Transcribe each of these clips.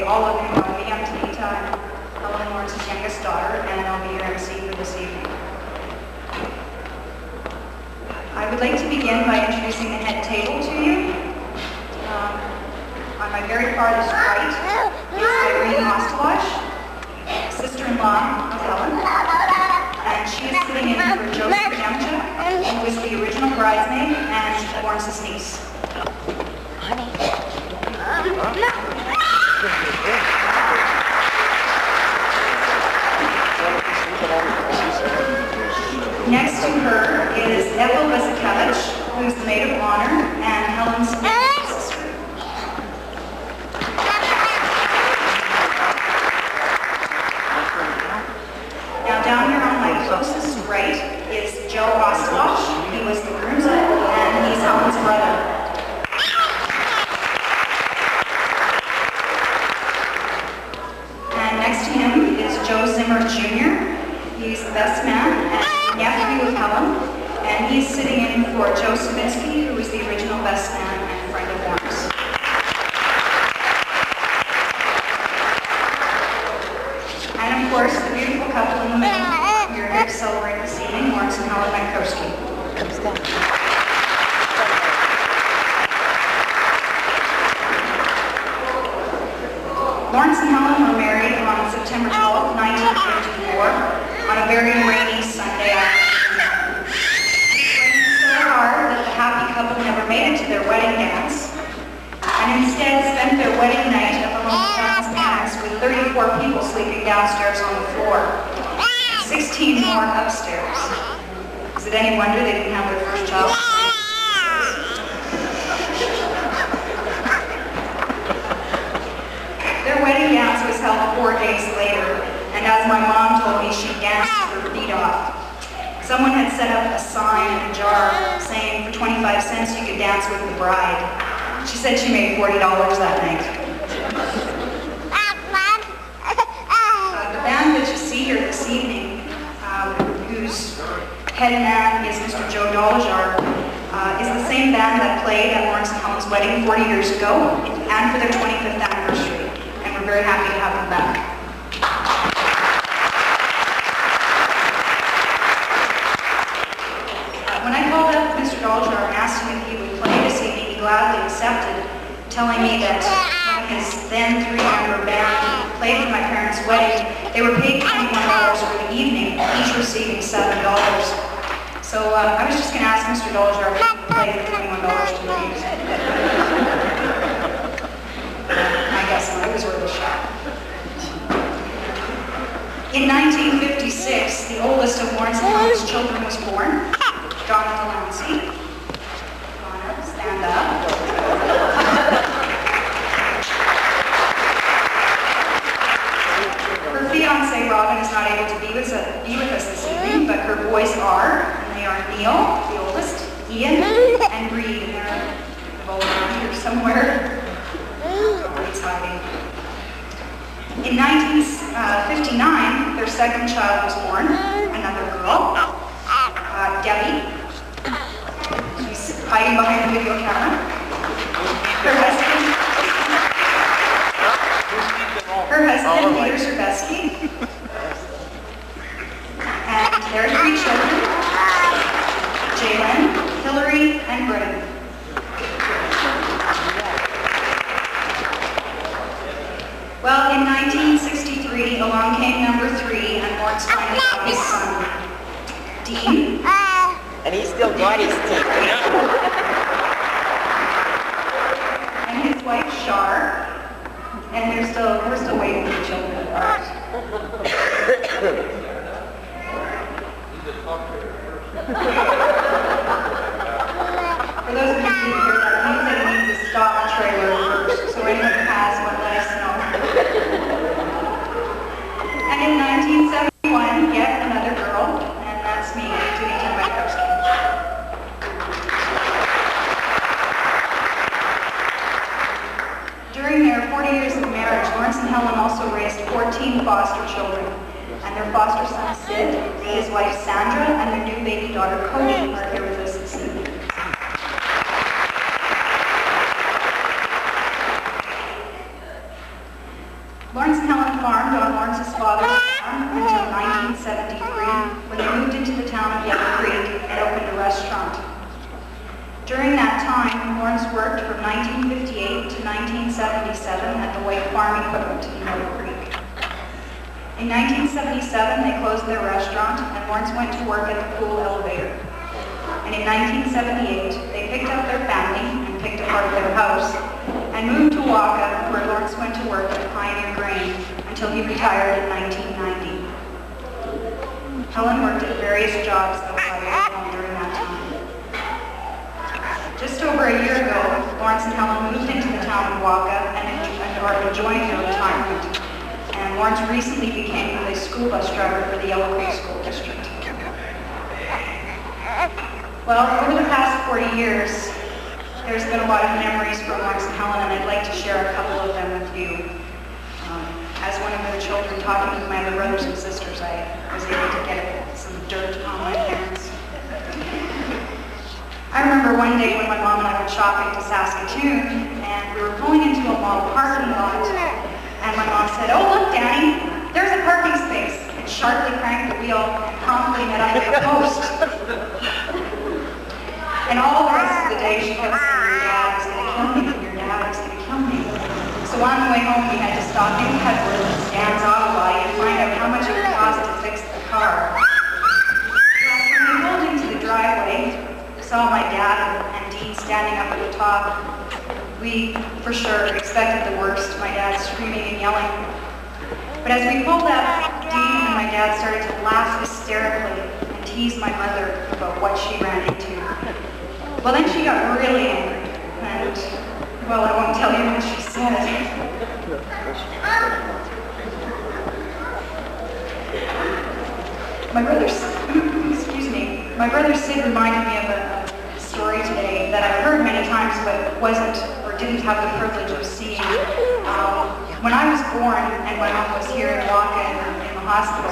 all of you know me. I'm Tanita. I'm Helen and Lawrence's youngest daughter, and I'll be your MC for this evening. I would like to begin by introducing the head table to you. On my very farthest right is Irene Mostelash, sister-in-law of Helen, and she is sitting in for Josie Demchuk, who is the original bridesmaid and Lawrence's niece. Next to her is Ethel Vesikevich, who is the maid of honor and Helen's sister. Now down here on my closest right is Joe Ostlosh. He was the groomsman and he's Helen's brother. And next to him is Joe Zimmer Jr. He's the best man and nephew of Helen, and he's sitting in for Joe Savinsky, who is the original best man and friend of Lawrence. And of course, the beautiful couple in the middle, we are here to celebrate this evening, Lawrence and Helen Matkowski. Lawrence and Helen were married on September 12, 1954. On a very rainy Sunday afternoon. It rained so hard that the happy couple never made it to their wedding dance, and instead spent their wedding night at the home of Helen's parents with 34 people sleeping downstairs on the floor, and 16 more upstairs. Is it any wonder they didn't have their first child? Their wedding dance was held 4 days later. And as my mom told me, she danced her feet off. Someone had set up a sign in a jar saying for 25 cents you could dance with the bride. She said she made $40 that night. The band that you see here this evening, whose head man is Mr. Joe Doljar, is the same band that played at Lawrence and Helen's wedding 40 years ago and for their 25th anniversary. And we're very happy to have them back. When I called up Mr. Doljar and asked him if he would play this evening, he gladly accepted, telling me that when his then 3-member band played for my parents' wedding, they were paid $21 for the evening, each receiving $7. So I was just going to ask Mr. Doljar if he could play for $21 to me. I guess I was worth a shot. In 1956, the oldest of Lawrence and Helen's children was born. Donna Delancey. Donna, stand up. Her fiance Robin is not able to be with us this evening, but her boys are, and they are Neil, the oldest, Ian, and Reed, and they're both around here somewhere. Reed's hiding. In 1959, their second child was born, another girl, Debbie. She's hiding behind the video camera. Her husband, Peter Zerbesky. And their 3 children, Jalen, Hillary, and Britton. Well, in 1963, along came number 3, and Lawrence finally got his son, Dean. And he still got his teeth. And his wife, Shar. And we're still waiting for the children. For those of you who didn't hear that, he said he needs a stock trailer first, so anyone who has one, let us know. And in 1971, yet another girl, and that's me, Tanita Matkowski. During their 40 years of marriage, Lawrence and Helen also raised 14 foster children, and their foster son Sid, his wife Sandra, and their new baby daughter Cody are here with us this evening. 1958 to 1977 at the White Farm Equipment in Mill Creek. In 1977, they closed their restaurant and Lawrence went to work at the pool elevator. And in 1978, they picked up their family and picked apart their house and moved to Waka, where Lawrence went to work at Pioneer Grain until he retired in 1990. Helen worked at various jobs outside of the home during that time. Just over a year ago, Lawrence and Helen moved into the town of Waka and are enjoying their retirement. And Lawrence recently became the school bus driver for the Yellow Creek School District. Well, over the past 40 years, there's been a lot of memories for Lawrence and Helen, and I'd like to share a couple of them with you. As one of their children, talking with my other brothers and sisters, I was able to get some dirt on my hands. I remember one day when my mom and I went shopping to Saskatoon, and we were pulling into a mall parking lot, and my mom said, "Oh, look, Danny, there's a parking space," and sharply cranked the wheel and promptly met up with a post. And all the rest of the day, she kept saying, "Your dad is going to kill me, your dad is going to kill me." So on the way home, we had to stop in Cudworth, Dan's auto body, and find out how much it would cost to fix the car. Well, when we pulled into the driveway, saw my dad and Dean standing up at the top. We, for sure, expected the worst, my dad screaming and yelling. But as we pulled up, Dean and my dad started to laugh hysterically and tease my mother about what she ran into. Well, then she got really angry, and, well, I won't tell you what she said. My brother Sid reminded me of a story today that I've heard many times but wasn't or didn't have the privilege of seeing. When I was born and my mom was here in Waka in the hospital,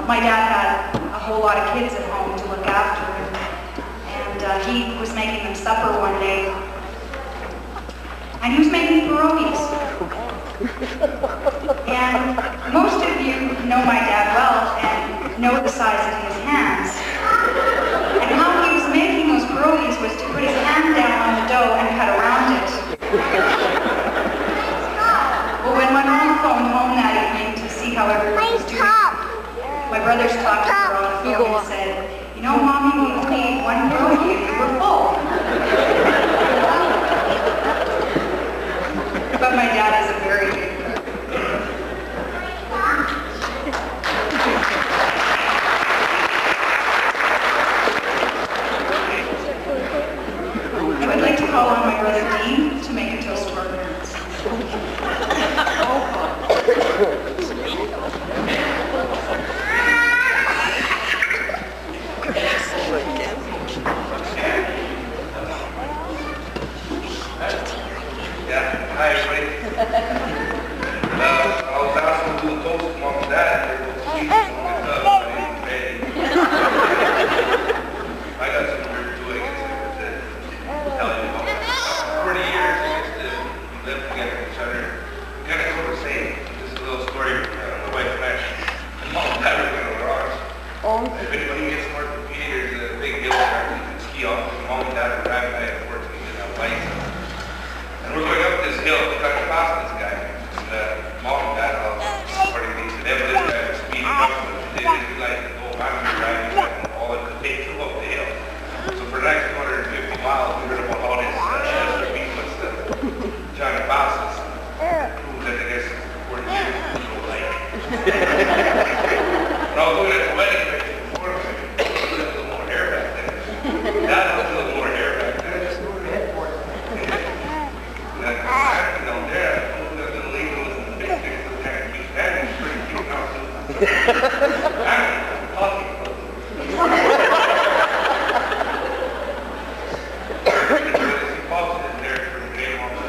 my dad had a whole lot of kids at home to look after, and he was making them supper one day, and he was making pierogies. And most of you know my dad well and know the size of his hands. And how he was making those pierogies was to put his hand down on the dough and cut around it. Well, when my mom phoned home that evening to see how everyone was doing, my brothers talked to her on the phone and said, "You know, Mommy, we only ate one pierogi and we were full." But my dad is a very good cook. I would like to call on my brother Dean to make a toast to our parents. Hi, everybody. I was asked to do a toast to Mom and Dad. They're both sweet, so I got some work to do, I guess I could tell you about. 40 years, I guess, we lived together with each other. Kind of sort of same. Just a little story. My wife and I, Mom and Dad were going to garage. If anybody gets more than PA, there's a big hill there you can ski off. Mom and Dad were driving by, unfortunately, didn't have lights. And we're going up this hill, we're trying to pass this guy. And Mom and Dad, according to these, never did drive speeding up, but they didn't like the whole time we were driving, and all it could take to go up the hill. So for the next 250 miles, we heard about all this speed was trying to pass us. Proved that I guess 40 years was no like. When I was looking at the wedding picture before, I was a little more hair back then. Dad was a little more hair back then. Down there, that little lady was in the big thing, so kind of keep standing, pretty cute now, too. I'm talking. She pops it in there for the game on the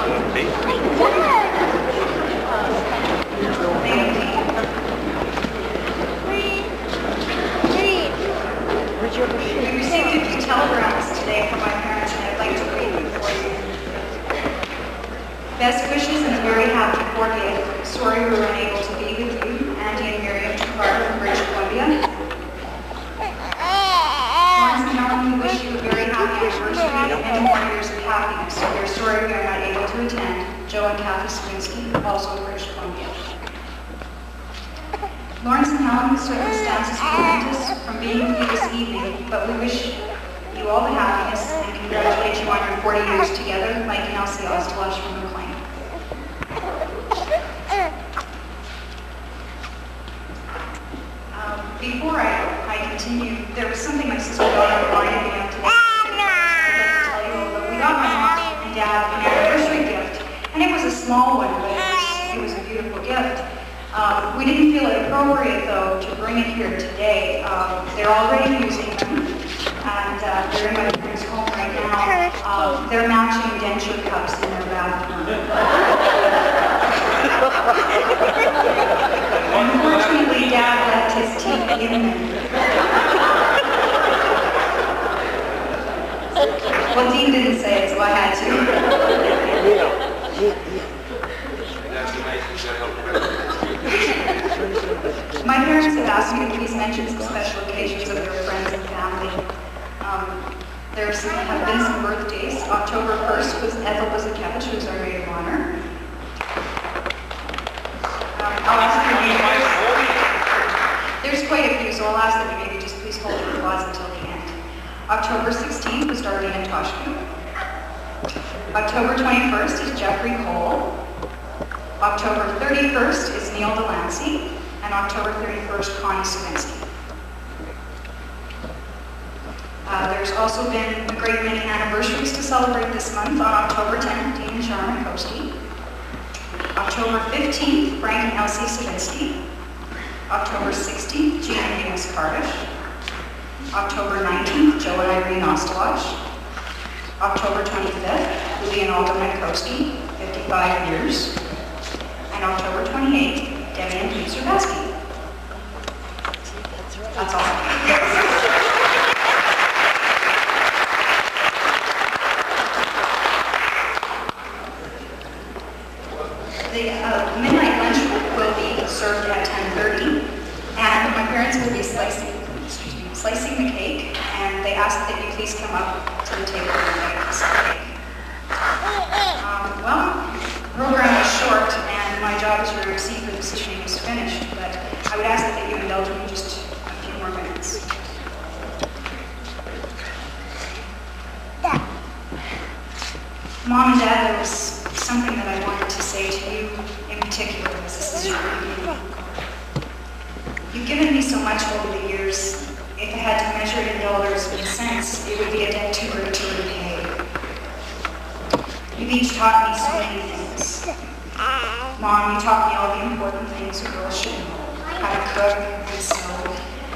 We received a few telegrams today from my parents, and I'd like to read them for you. Best wishes and a very happy 40th. Sorry we were unable to be with you. Andy and Miriam Carter from British Columbia. Lawrence and Helen, we wish you a very happy anniversary and many more years of happiness. We are sorry we are not able to attend. Joe and Kathy Swinsky, also of British Columbia. Lawrence and Helen, the circumstances prevent us from being with you this evening, but we wish you all the happiness and congratulate you on your 40 years together, Mike and Elsie Ostelosh from McLean. Before I continue, there was something my sister got reminded me of today. But we got my mom and dad an anniversary gift, and it was a small one, but it was a beautiful gift. We didn't feel it appropriate, though, to bring it here today. They're already using them, and they're in my parents' home right now. They're matching denture cups in their bathroom. Unfortunately, Dad left his teeth in them. Well, Dean didn't say it, so I had to. My parents have asked me to please mention some special occasions of their friends and family. There have been some birthdays. October 1st was Ethel Wozakevich, who's our maid of honor. I'll ask you, there's quite a few, so I'll ask that you maybe just please hold your applause until the end. October 16th was Darlene Toshku. October 21st is Jeffrey Cole. October 31st is Neil Delancey. And October 31st, Connie Swinsky. There's also been a great many anniversaries to celebrate this month. On October 10th, Dean and Sharon Koski. October 15th, Frank and Elsie Savinsky. October 16th, Jean and Amos Cardiff. October 19th, Joe and Irene Ostelosh. October 25th, Louis and Alda Metkowski, 55 years. And October 28th, Debbie and Pete Zerbeski. That's all. The midnight lunch will be served at 10:30, and my parents will be slicing the cake, and they ask that you please come up to the table and make some cake. Well, the program is short, and my job as your MC for this evening is finished, but I would ask that you indulge me just a few more minutes. Mom and Dad, there was something that I wanted to say to you in particular, as this is your evening. You've given me so much over the years. If I had to measure it in dollars and cents, it would be a debt too great to repay. You've each taught me so many things. Mom, you taught me all the important things a girl should know. How to cook and sew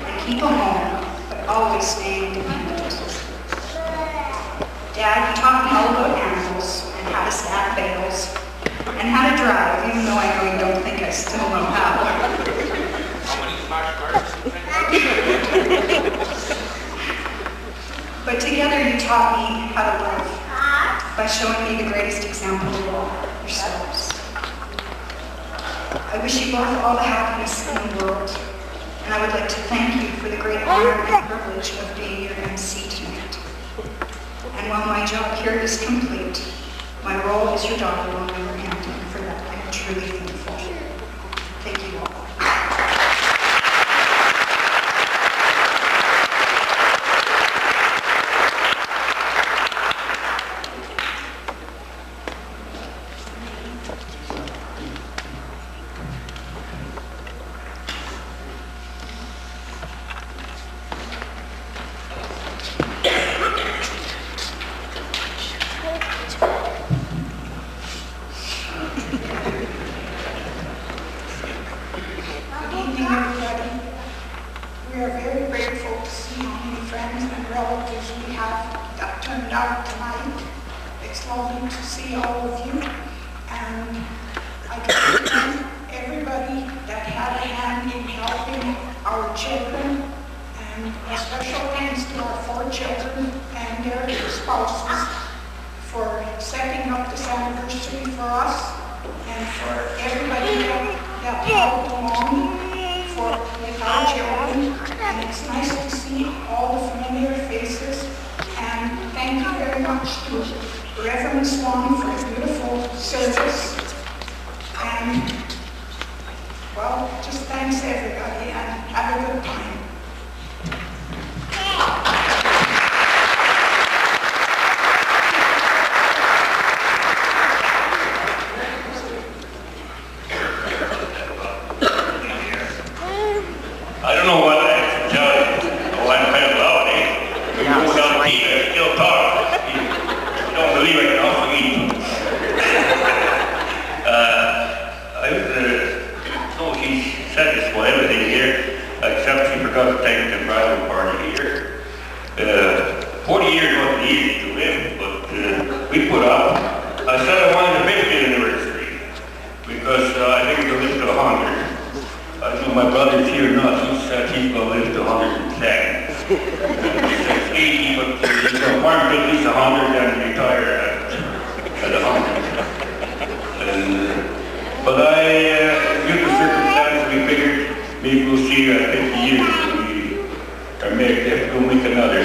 and keep a home, but always stay independent. Dad, you taught me all about animals and how to stack bales and how to drive, even though I know you don't think I still know how. But together you taught me how to live by showing me the greatest example of all, yourselves. I wish you both all the happiness in the world, and I would like to thank you for the great honor and privilege of being your MC tonight. And while my job here is complete, my role as your daughter will never end, and for that I am truly thankful. Thank you all. fun to see all of you. And I can thank everybody that had a hand in helping our children. And a special thanks to our 4 children and their spouses for setting up this anniversary for us, and for everybody that helped along with our children. And it's nice to see all the familiar faces. And thank you very much to Reverend Swan for a beautiful service. And, well, just thanks everybody and have a good time. I don't know what I have to tell you. Oh, I'm kind of loud, eh? When you go down the beat, I still talk. You don't believe I can also eat. She said this for everything here, except she forgot to take the bridal party here. 40 years wasn't easy to live, but we put up. I said I wanted a 50th anniversary, because I think we'll live to 100. I don't know my brother's here or not. He said he's going to live to 110. He says 80, but he's going to farm to at least 100 and retire at 100. But due to circumstances, we figured maybe we'll see you at 50 years and we'll make another.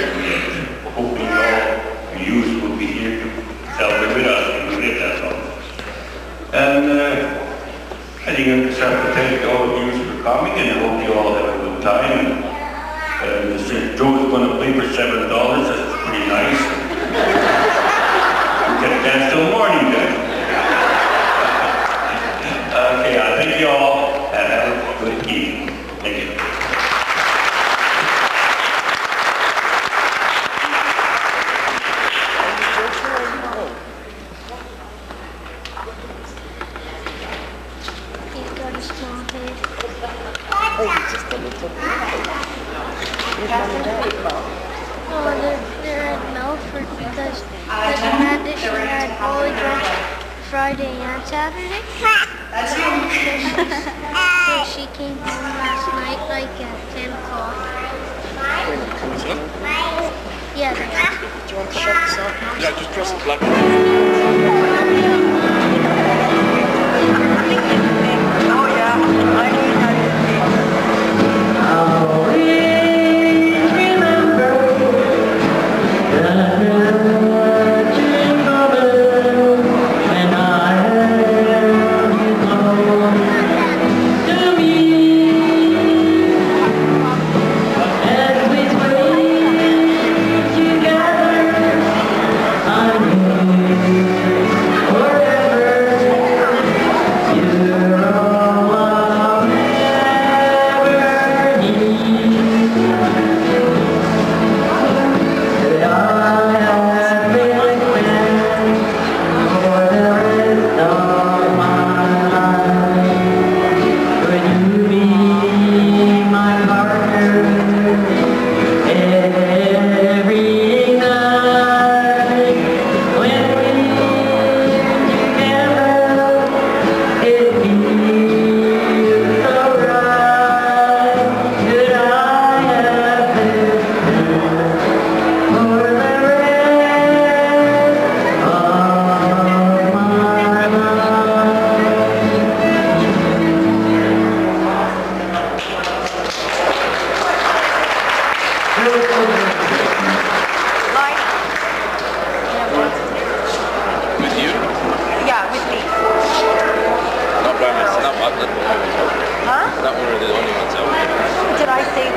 Hoping all the youth will be here to celebrate with us and we live that long. And I think I just have to thank all of you for coming, and I hope you all have a good time. And Mr. Joe's going to play for $7. That's pretty nice. We can dance till morning then. Okay, I thank you all, and have a good evening. Thank you. They're at Melford because she had polygraph Friday and Saturday. That's you. So she came home last night like at 10 o'clock. Yeah. Do you want to shut this off now? Yeah, just press the black. Oh yeah, I need that. That one are the only ones out. Did I say